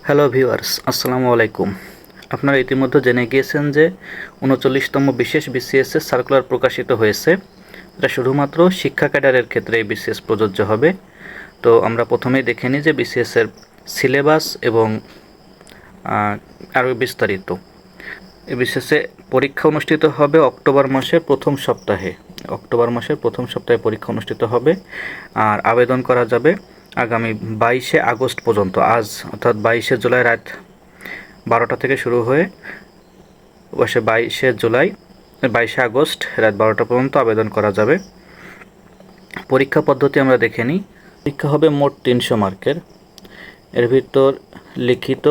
Hello viewers, আসসালামু আলাইকুম। আপনারা ইতিমধ্যে জেনে গিয়েছেন যে ৩৯তম বিশেষ বিসিএসের সার্কুলার প্রকাশিত হয়েছে। এটা শুধুমাত্র শিক্ষা ক্যাডারের ক্ষেত্রে এই বিসিএস প্রযোজ্য হবে। তো আমরা প্রথমেই দেখে নিই যে বিসিএসের সিলেবাস এবং আরও বিস্তারিত। এই বিসিএসে পরীক্ষা অনুষ্ঠিত হবে অক্টোবর মাসের প্রথম সপ্তাহে। পরীক্ষা অনুষ্ঠিত হবে আর আবেদন করা যাবে আগামী 22শে আগস্ট পর্যন্ত। আজ অর্থাৎ 22শে জুলাই রাত 12টা থেকে শুরু হয়ে 22শে আগস্ট রাত 12টা পর্যন্ত আবেদন করা যাবে। পরীক্ষা পদ্ধতি আমরা দেখে নিই। পরীক্ষা হবে মোট 300 মার্কের। এর ভিতর লিখিত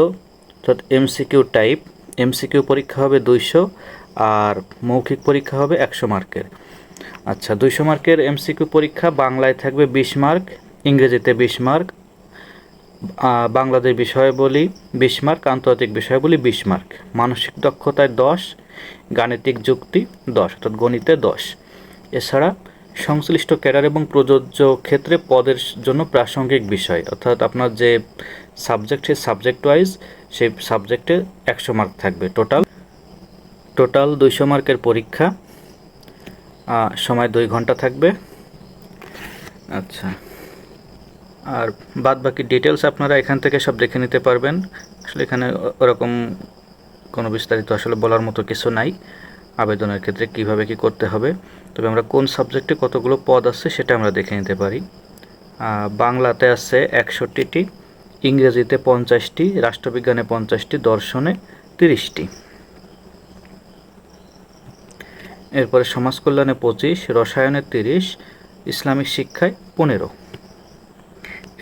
অর্থাৎ এমসিকিউ টাইপ, এমসিকিউ পরীক্ষা হবে 200 আর মৌখিক পরীক্ষা হবে 100 মার্কের। আচ্ছা, 200 মার্কের এমসিকিউ পরীক্ষা বাংলায় থাকবে 20 মার্ক, ইংরেজিতে 20 মার্ক, বাংলাদেশ বিষয়াবলী 20 মার্ক, আন্তর্জাতিক বিষয়াবলী 20 মার্ক, মানসিক দক্ষতায় 10, গাণিতিক যুক্তি 10 অর্থাৎ গণিতে 10। এছাড়া সংশ্লিষ্ট ক্যাডার এবং প্রযোজ্য ক্ষেত্রে পদের জন্য প্রাসঙ্গিক বিষয় অর্থাৎ আপনার যে সাবজেক্ট সেই সাবজেক্ট ওয়াইজ সেই সাবজেক্টে 100 মার্ক থাকবে। টোটাল 200 মার্কের পরীক্ষা, সময় 2 ঘন্টা থাকবে। আচ্ছা, আর বাদ বাকি ডিটেলস আপনারা এখান থেকে সব দেখে নিতে পারবেন। আসলে এখানে ওরকম কোনো বিস্তারিত আসলে বলার মতো কিছু নাই আবেদনের ক্ষেত্রে কিভাবে কি করতে হবে। তবে আমরা কোন সাবজেক্টে কতগুলো পদ আছে সেটা আমরা দেখে নিতে পারি। বাংলাতে আছে 61টি, ইংরেজিতে 50টি, রাষ্ট্রবিজ্ঞানে 50টি, দর্শনে 30টি। এরপরে সমাজকল্যাণে 25, রসায়নে 30, ইসলামিক শিক্ষায় 15।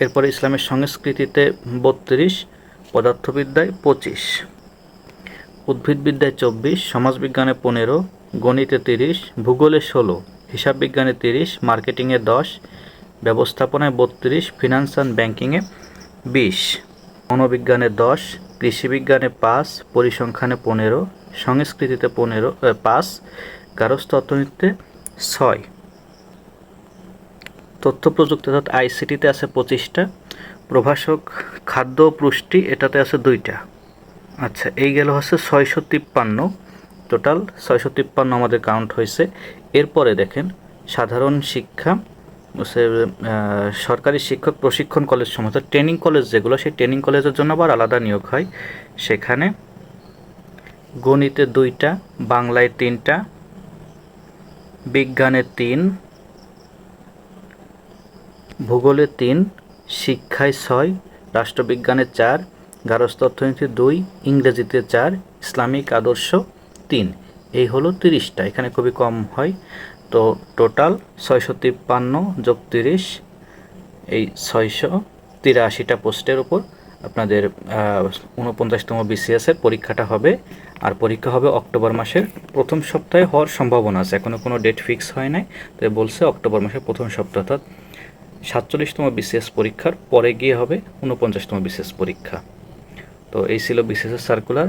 এরপরে ইসলামের সংস্কৃতিতে 32, পদার্থবিদ্যায় 25, উদ্ভিদবিদ্যায় 24, সমাজবিজ্ঞানে 15, গণিতে 30, ভূগোলে 16, হিসাব বিজ্ঞানে 30, মার্কেটিংয়ে 10, ব্যবস্থাপনায় 32, ফিনান্স অ্যান্ড ব্যাংকিংয়ে 20, মনোবিজ্ঞানে 10, কৃষিবিজ্ঞানে 5, পরিসংখ্যানে 15, সংস্কৃতিতে 5, গার্হস্থ্য অর্থনীতিতে 6, তথ্য প্রযুক্তি অর্থাৎ আইসিটিতে আছে 25টা, প্রভাষক খাদ্য ও পুষ্টি এটাতে আছে 2টা। আচ্ছা, এই গেল হচ্ছে 653, টোটাল 653 আমাদের কাউন্ট হয়েছে। এরপরে দেখেন সাধারণ শিক্ষা, সরকারি শিক্ষক প্রশিক্ষণ কলেজ সমস্ত ট্রেনিং কলেজ যেগুলো, সেই ট্রেনিং কলেজের জন্য আবার আলাদা নিয়োগ হয়। সেখানে গণিতে 2টা, বাংলায় 3টা, বিজ্ঞানে 3, ভূগোলে 3, শিক্ষায় 6, রাষ্ট্রবিজ্ঞানে 4, গার্হস্থ্য অর্থনীতি 2, ইংরেজিতে 4, ইসলামিক আদর্শ 3। এই হলো 30টা, এখানে খুবই কম হয়। তো টোটাল 653 যোগ 30, এই 683টা পোস্টের উপর আপনাদের 49তম বিসিএসের পরীক্ষাটা হবে। আর পরীক্ষা হবে অক্টোবর মাসের প্রথম সপ্তাহে হওয়ার সম্ভাবনা আছে। এখনও কোনো ডেট ফিক্স হয় নাই, তবে বলছে অক্টোবর মাসের প্রথম সপ্তাহ অর্থাৎ 47তম বিসিএস পরীক্ষার পরে গিয়ে হবে 49তম বিসিএস পরীক্ষা। তো এই ছিল বিসিএসের সার্কুলার।